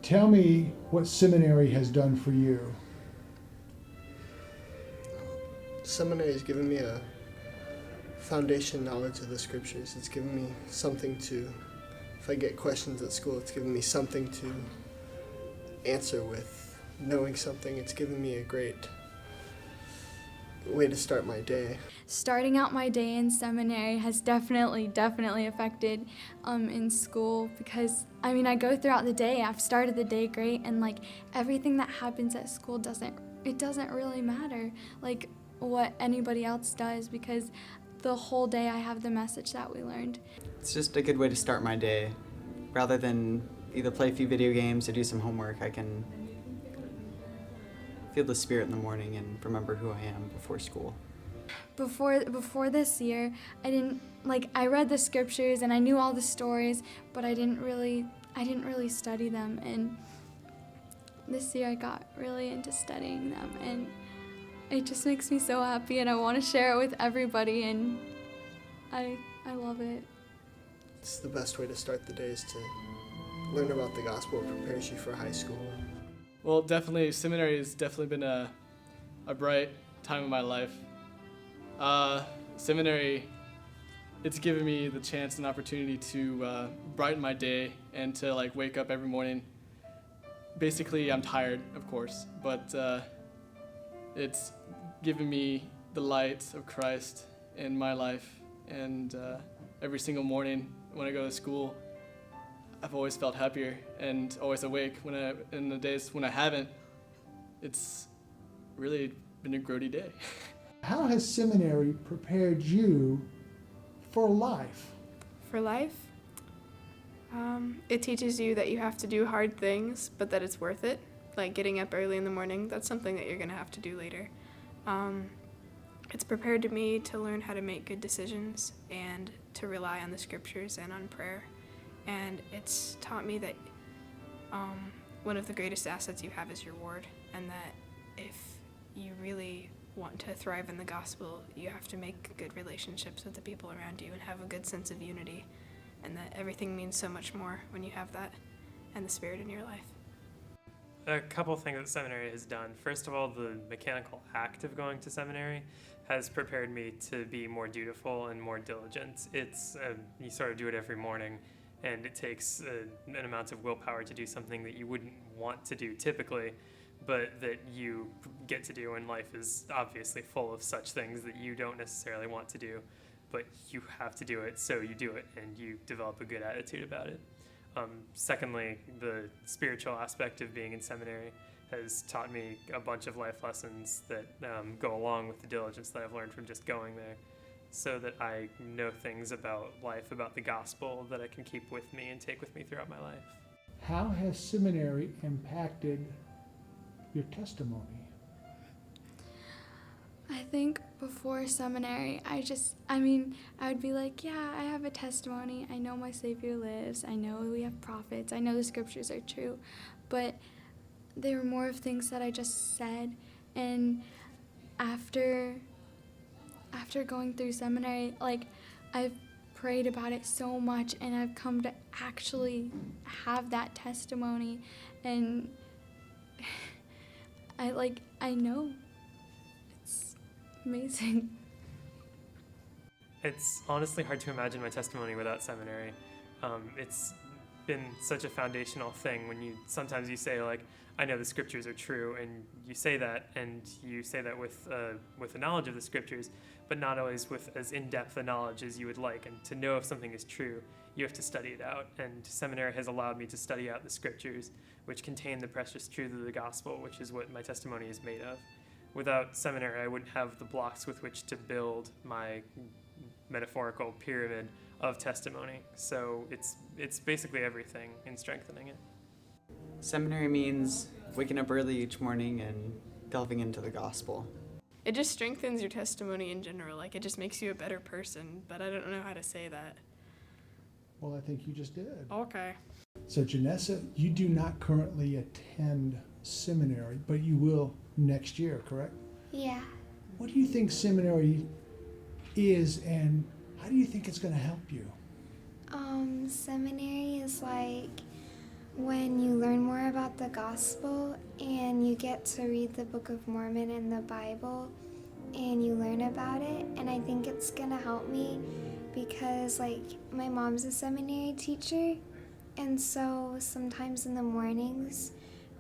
Tell me what seminary has done for you. Seminary has given me a foundation knowledge of the scriptures. It's given me something to, if I get questions at school, it's given me something to answer with. Knowing something, it's given me a great way to start my day. Starting out my day in seminary has definitely affected in school, because I go throughout the day. I've started the day great, and like everything that happens at school doesn't really matter like what anybody else does, because the whole day I have the message that we learned. It's just a good way to start my day. Rather than either play a few video games or do some homework, I can feel the Spirit in the morning and remember who I am before school. Before this year, I read the scriptures and I knew all the stories, but I didn't really study them. And this year I got really into studying them, and it just makes me so happy, and I want to share it with everybody, and I love it. It's the best way to start the day, is to learn about the gospel. It prepares you for high school. Well, definitely, seminary has definitely been a bright time of my life. Seminary, it's given me the chance and opportunity to brighten my day and to wake up every morning. Basically, I'm tired, of course, but it's given me the light of Christ in my life, and every single morning when I go to school, I've always felt happier and always awake. In the days when I haven't, it's really been a grody day. How has seminary prepared you for life? For life, it teaches you that you have to do hard things, but that it's worth it. Like getting up early in the morning, that's something that you're going to have to do later. It's prepared me to learn how to make good decisions and to rely on the scriptures and on prayer. And it's taught me that one of the greatest assets you have is your word, and that if you really want to thrive in the gospel, you have to make good relationships with the people around you and have a good sense of unity, and that everything means so much more when you have that and the Spirit in your life. A couple things that seminary has done. First of all, the mechanical act of going to seminary has prepared me to be more dutiful and more diligent. It's you sort of do it every morning, and it takes an amount of willpower to do something that you wouldn't want to do typically, but that you get to do, and life is obviously full of such things that you don't necessarily want to do, but you have to do it, so you do it, and you develop a good attitude about it. Secondly, the spiritual aspect of being in seminary has taught me a bunch of life lessons that go along with the diligence that I've learned from just going there, so that I know things about life, about the gospel, that I can keep with me and take with me throughout my life. How has seminary impacted your testimony? I think before seminary, I would be like, yeah, I have a testimony. I know my Savior lives. I know we have prophets. I know the scriptures are true. But there were more of things that I just said. And after going through seminary, I've prayed about it so much, and I've come to actually have that testimony. And I know. It's amazing. It's honestly hard to imagine my testimony without seminary. It's been such a foundational thing when sometimes you say I know the scriptures are true, and you say that with a knowledge of the scriptures, but not always with as in-depth a knowledge as you would like. And to know if something is true, you have to study it out. And seminary has allowed me to study out the scriptures, which contain the precious truth of the gospel, which is what my testimony is made of. Without seminary, I wouldn't have the blocks with which to build my metaphorical pyramid of testimony. So it's basically everything in strengthening it. Seminary means waking up early each morning and delving into the gospel. It just strengthens your testimony in general. It just makes you a better person, but I don't know how to say that. Well, I think you just did. Okay. So, Janessa, you do not currently attend seminary, but you will next year, correct? Yeah. What do you think seminary is, and how do you think it's going to help you? Seminary is when you learn more about the gospel and you get to read the Book of Mormon and the Bible and you learn about it. And I think it's gonna help me because like my mom's a seminary teacher, and so sometimes in the mornings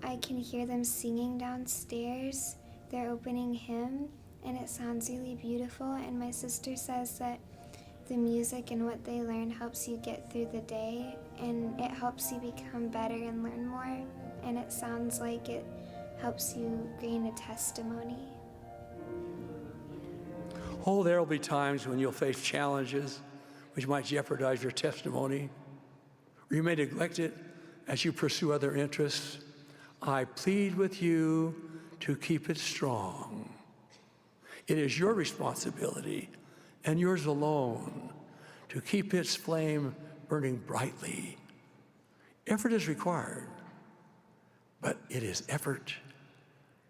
I can hear them singing downstairs. They're opening hymn and it sounds really beautiful, and my sister says that the music and what they learn helps you get through the day, and it helps you become better and learn more, and it sounds like it helps you gain a testimony. Oh, there will be times when you'll face challenges which might jeopardize your testimony, or you may neglect it as you pursue other interests. I plead with you to keep it strong. It is your responsibility and yours alone to keep its flame burning brightly. Effort is required, but it is effort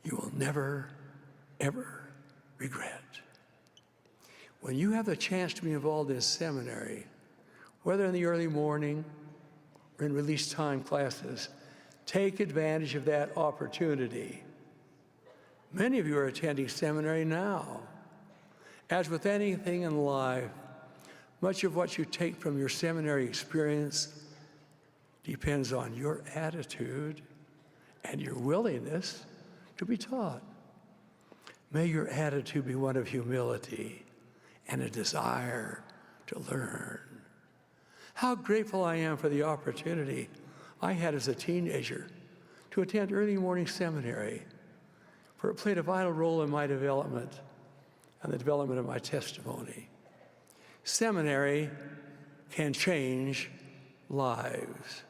you will never, ever regret. When you have the chance to be involved in seminary, whether in the early morning or in release time classes, take advantage of that opportunity. Many of you are attending seminary now. As with anything in life, much of what you take from your seminary experience depends on your attitude and your willingness to be taught. May your attitude be one of humility and a desire to learn. How grateful I am for the opportunity I had as a teenager to attend early morning seminary, for it played a vital role in my development and the development of my testimony. Seminary can change lives.